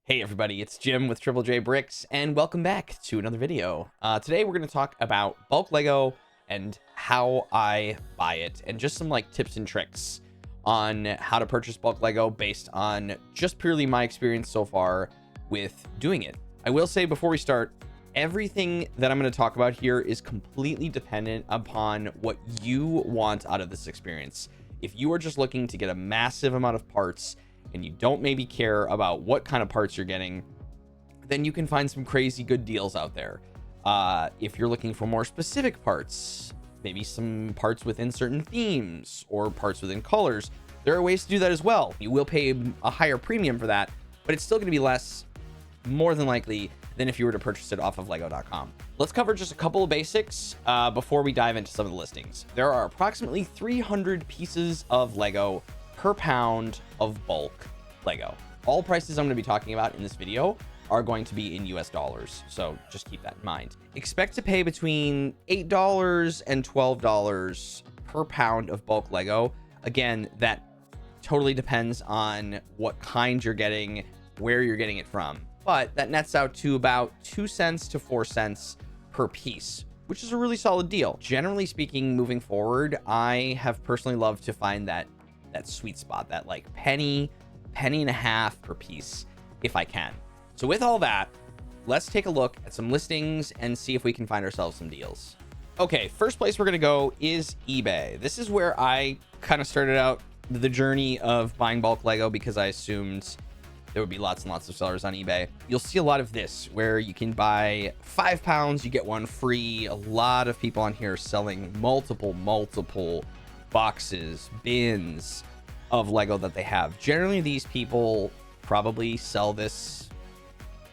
Hey everybody, it's Jim with Triple J Bricks, and welcome back to another video. Today we're going to talk about bulk Lego and how I buy it, and just some tips and tricks on how to purchase bulk Lego based on just purely my experience so far with doing it. I will say before we start, everything that I'm going to talk about here is completely dependent upon what you want out of this experience. If you are just looking to get a massive amount of parts and you don't maybe care about what kind of parts you're getting, then you can find some crazy good deals out there. If you're looking for more specific parts, maybe some parts within certain themes or parts within colors, there are ways to do that as well. You will pay a higher premium for that, but it's still going to be less, more than likely, than if you were to purchase it off of lego.com. Let's cover just a couple of basics before we dive into some of the listings. There are approximately 300 pieces of Lego per pound of bulk Lego. All prices I'm going to be talking about in this video are going to be in US dollars, so just keep that in mind. Expect to pay between $8 and $12 per pound of bulk Lego. Again, that totally depends on what kind you're getting, where you're getting it from, but that nets out to about 2 cents to 4 cents per piece, which is a really solid deal. Generally speaking, moving forward, I have personally loved to find that sweet spot, that penny and a half per piece if I can. So with all that, let's take a look at some listings and see if we can find ourselves some deals. Okay, first place we're gonna go is eBay. This is where I kind of started out the journey of buying bulk Lego because I assumed there would be lots and lots of sellers on eBay. You'll see a lot of this where you can buy 5 pounds, you get one free. A lot of people on here are selling multiple boxes, bins of Lego that they have. Generally, these people probably sell this.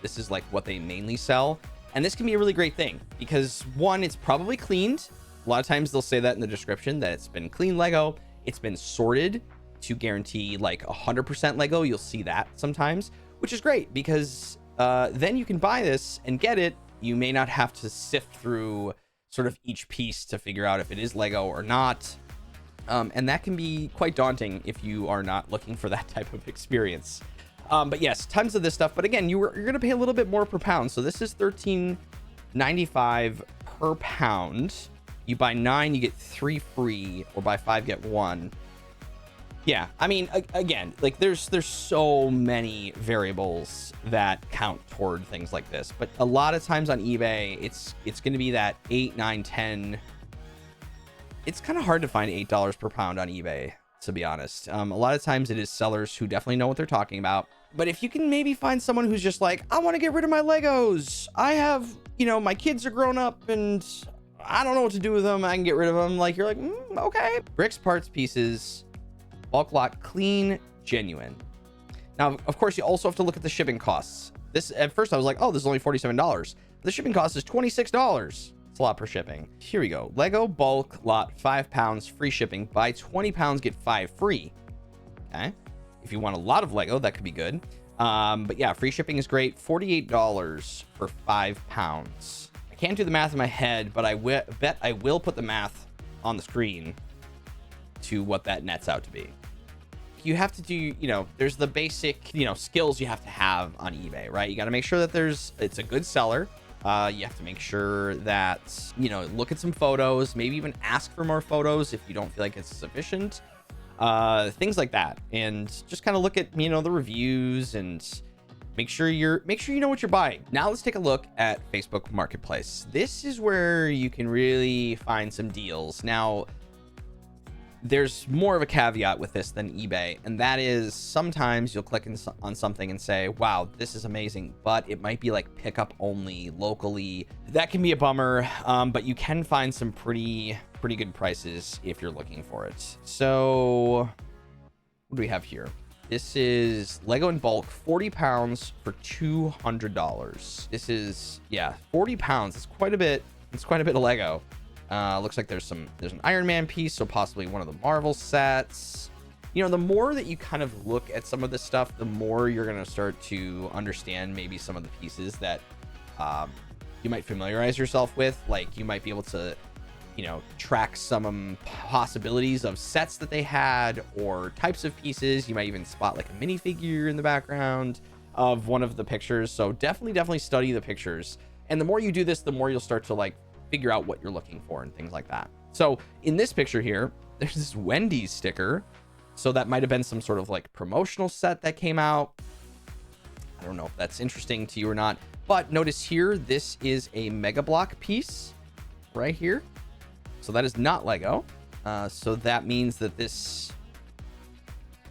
This is what they mainly sell. And this can be a really great thing because one, it's probably cleaned. A lot of times they'll say that in the description that it's been clean Lego. It's been sorted to guarantee 100% Lego. You'll see that sometimes, which is great because then you can buy this and get it. You may not have to sift through sort of each piece to figure out if it is Lego or not. And that can be quite daunting if you are not looking for that type of experience. But yes, tons of this stuff. But again, you're going to pay a little bit more per pound. So this is $13.95 per pound. You buy 9, you get 3 free, or buy 5, get 1. Yeah, I mean, again, there's so many variables that count toward things like this. But a lot of times on eBay, it's going to be that 8, 9, 10. It's kind of hard to find $8 per pound on eBay, to be honest. A lot of times it is sellers who definitely know what they're talking about. But if you can maybe find someone who's just I want to get rid of my Legos. I have, my kids are grown up and I don't know what to do with them. I can get rid of them. You're okay. Bricks, parts, pieces, bulk lot, clean, genuine. Now, of course, you also have to look at the shipping costs. This, at first I was oh, this is only $47. The shipping cost is $26. It's a lot per shipping. Here we go. Lego bulk lot, 5 pounds, free shipping. Buy 20 pounds, get 5 free. Okay. If you want a lot of Lego, that could be good. But yeah, free shipping is great. $48 for 5 pounds. I can't do the math in my head, but I bet I will put the math on the screen to what that nets out to be. You have to do, there's the basic, skills you have to have on eBay, right? You got to make sure that it's a good seller. You have to make sure that, look at some photos, maybe even ask for more photos if you don't feel like it's sufficient, things like that. And just kind of look at, the reviews and make sure you know what you're buying. Now let's take a look at Facebook Marketplace. This is where you can really find some deals. Now, there's more of a caveat with this than eBay, and that is sometimes you'll click on something and say, wow, this is amazing, but it might be pickup only locally. That can be a bummer, but you can find some pretty good prices if you're looking for it. So what do we have here? This is Lego in bulk, 40 pounds for $200. This is, 40 pounds. It's quite a bit. It's quite a bit of Lego. Looks like there's an Iron Man piece, so possibly one of the Marvel sets. The more that you kind of look at some of this stuff, the more you're going to start to understand maybe some of the pieces that you might familiarize yourself with. You might be able to, track some possibilities of sets that they had or types of pieces. You might even spot a minifigure in the background. of one of the pictures. So definitely study the pictures. And the more you do this, the more you'll start to like figure out what you're looking for and things like that. So in this picture here, there's this Wendy's sticker. So that might have been some sort of like promotional set that came out. I don't know if that's interesting to you or not, but notice here, this is a Mega Block piece right here. So that is not Lego. So that means that this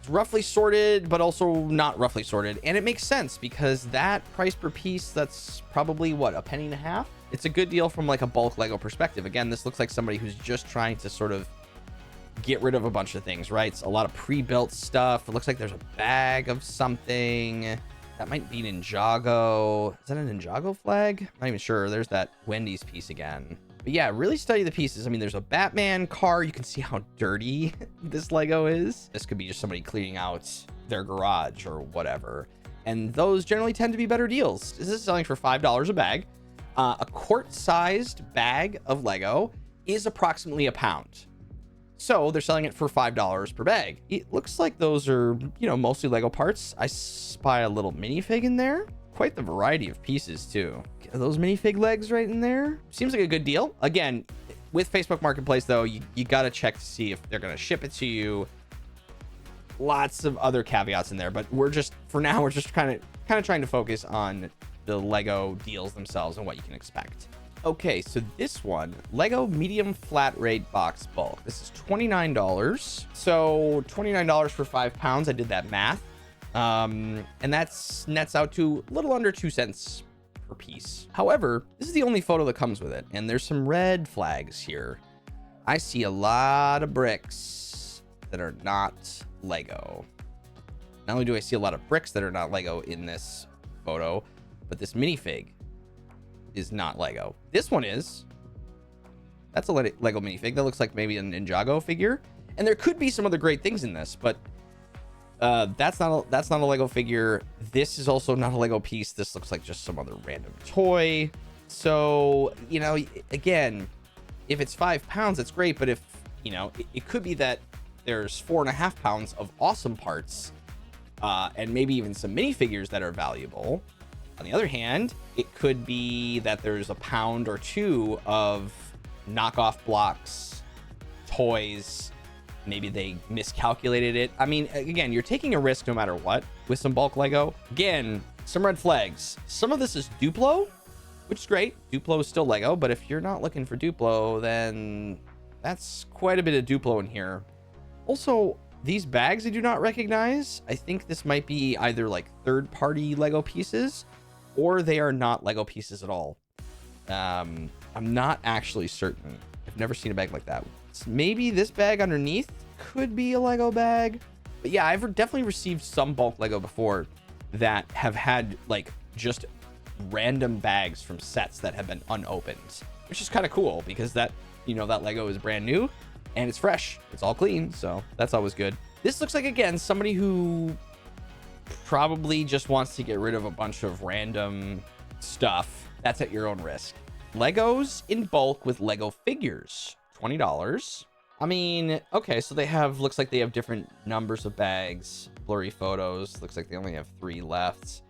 is roughly sorted, but also not roughly sorted. And it makes sense because that price per piece, that's probably what, a penny and a half? It's a good deal from like a bulk Lego perspective. Again, this looks like somebody who's just trying to sort of get rid of a bunch of things, right? It's a lot of pre-built stuff. It looks like there's a bag of something. That might be Ninjago. Is that a Ninjago flag? Not even sure. There's that Wendy's piece again. But yeah, really study the pieces. I mean, there's a Batman car. You can see how dirty this Lego is. This could be just somebody cleaning out their garage or whatever. And those generally tend to be better deals. This is selling for $5 a bag. A quart-sized bag of Lego is approximately £1. So they're selling it for $5 per bag. It looks like those are, you know, mostly Lego parts. I spy a little minifig in there. Quite the variety of pieces too. Are those minifig legs right in there? Seems like a good deal. Again, with Facebook Marketplace though, you got to check to see if they're going to ship it to you. Lots of other caveats in there, but we're just, for now, we're just kind of trying to focus on the Lego deals themselves and what you can expect. Okay, so this one, Lego medium flat rate box bulk. This is $29. So $29 for £5. I did that math. And that's nets out to a little under 2 cents per piece. However, this is the only photo that comes with it. And there's some red flags here. I see a lot of bricks that are not Lego. Not only do I see a lot of bricks that are not Lego in this photo, but this minifig is not Lego. This one is. That's a Lego minifig. That looks like maybe a Ninjago figure. And there could be some other great things in this, but that's not a Lego figure. This is also not a Lego piece. This looks like just some other random toy. So, you know, again, if it's £5, it's great. But if, you know, it could be that there's 4.5 pounds of awesome parts and maybe even some minifigures that are valuable. On the other hand, it could be that there's a pound or two of knockoff blocks, toys. Maybe they miscalculated it. I mean, again, you're taking a risk no matter what with some bulk Lego. Again, some red flags. Some of this is Duplo, which is great. Duplo is still Lego, but if you're not looking for Duplo, then that's quite a bit of Duplo in here. Also, these bags I do not recognize. I think this might be either like third-party Lego pieces, or they are not Lego pieces at all. I'm not actually certain. I've never seen a bag like that. Maybe this bag underneath could be a Lego bag. But yeah, I've definitely received some bulk Lego before that have had like just random bags from sets that have been unopened, which is kind of cool because that, you know, that Lego is brand new and it's fresh. It's all clean. So that's always good. This looks like, again, somebody who probably just wants to get rid of a bunch of random stuff. That's at your own risk. Legos in bulk with Lego figures, $20. I mean, okay, so they have, looks like they have different numbers of bags, blurry photos. Looks like they only have 3 left.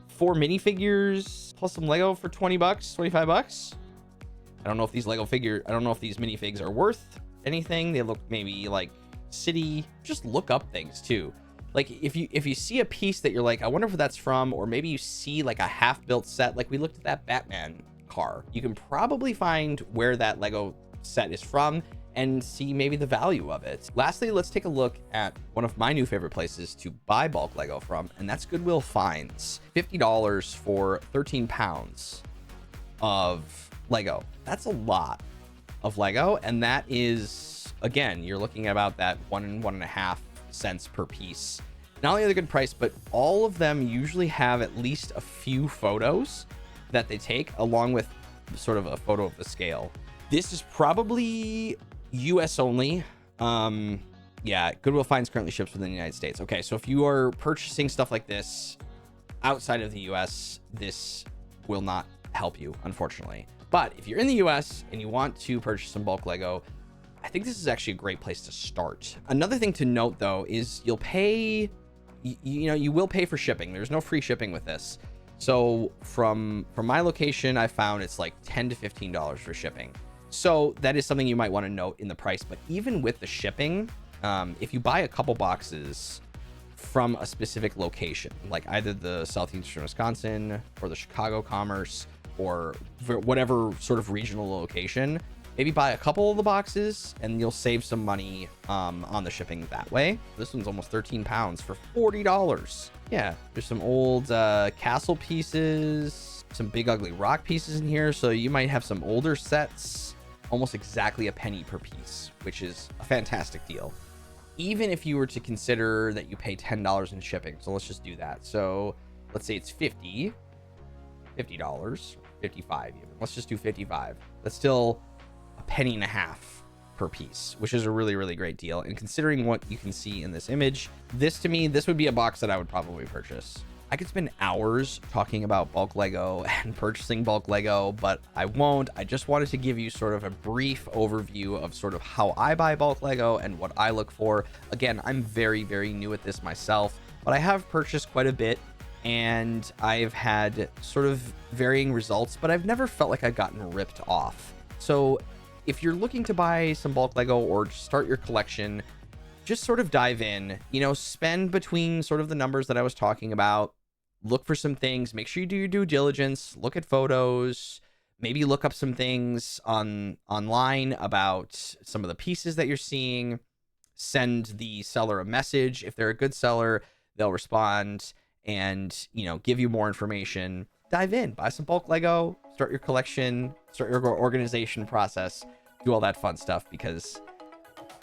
4 minifigures plus some Lego for 20 bucks, 25 bucks. I don't know if these minifigs are worth anything. They look maybe like city. Just look up things too. Like if you see a piece that you're like, I wonder if that's from, or maybe you see like a half-built set, like we looked at that Batman car, you can probably find where that Lego set is from and see maybe the value of it. Lastly, let's take a look at one of my new favorite places to buy bulk Lego from, and that's Goodwill Finds. $50 for 13 pounds of Lego. That's a lot of Lego, and that is, again, you're looking at about that 1.5 cents per piece. Not only are they a good price, but all of them usually have at least a few photos that they take along with sort of a photo of the scale. This is probably US only. Yeah, Goodwill Finds currently ships within the United States. Okay, so if you are purchasing stuff like this outside of the US, this will not help you, unfortunately. But if you're in the US and you want to purchase some bulk Lego, I think this is actually a great place to start. Another thing to note though is you'll pay you know, you will pay for shipping. There's no free shipping with this. So from my location, I found it's like $10 to $15 for shipping. So that is something you might want to note in the price. But even with the shipping, if you buy a couple boxes from a specific location, like either the southeastern Wisconsin or the Chicago Commerce or whatever sort of regional location, maybe buy a couple of the boxes and you'll save some money on the shipping that way. This one's almost 13 pounds for $40. Yeah, there's some old castle pieces, some big ugly rock pieces in here. So you might have some older sets, almost exactly a penny per piece, which is a fantastic deal. Even if you were to consider that you pay $10 in shipping. So let's just do that. So let's say it's $50, 55 even. Let's just do 55. That's still a penny and a half per piece, which is a really, really great deal. And considering what you can see in this image, this to me, this would be a box that I would probably purchase. I could spend hours talking about bulk Lego and purchasing bulk Lego, but I won't. I just wanted to give you sort of a brief overview of sort of how I buy bulk Lego and what I look for. Again, I'm very, very new at this myself, but I have purchased quite a bit and I've had sort of varying results, but I've never felt like I've gotten ripped off. So if you're looking to buy some bulk Lego or start your collection, just sort of dive in, you know, spend between sort of the numbers that I was talking about, look for some things, make sure you do your due diligence, look at photos, maybe look up some things online about some of the pieces that you're seeing, send the seller a message. If they're a good seller, they'll respond and, you know, give you more information. Dive in, buy some bulk Lego, start your collection, start your organization process, do all that fun stuff because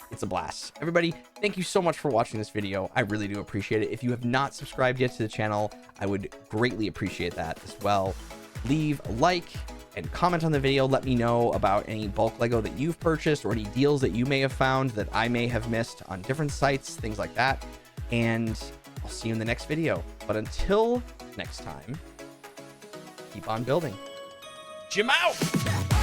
it's a blast. Everybody, thank you so much for watching this video. I really do appreciate it. If you have not subscribed yet to the channel, I would greatly appreciate that as well. Leave a like and comment on the video. Let me know about any bulk Lego that you've purchased or any deals that you may have found that I may have missed on different sites, things like that. And I'll see you in the next video. But until next time, keep on building. Jim out!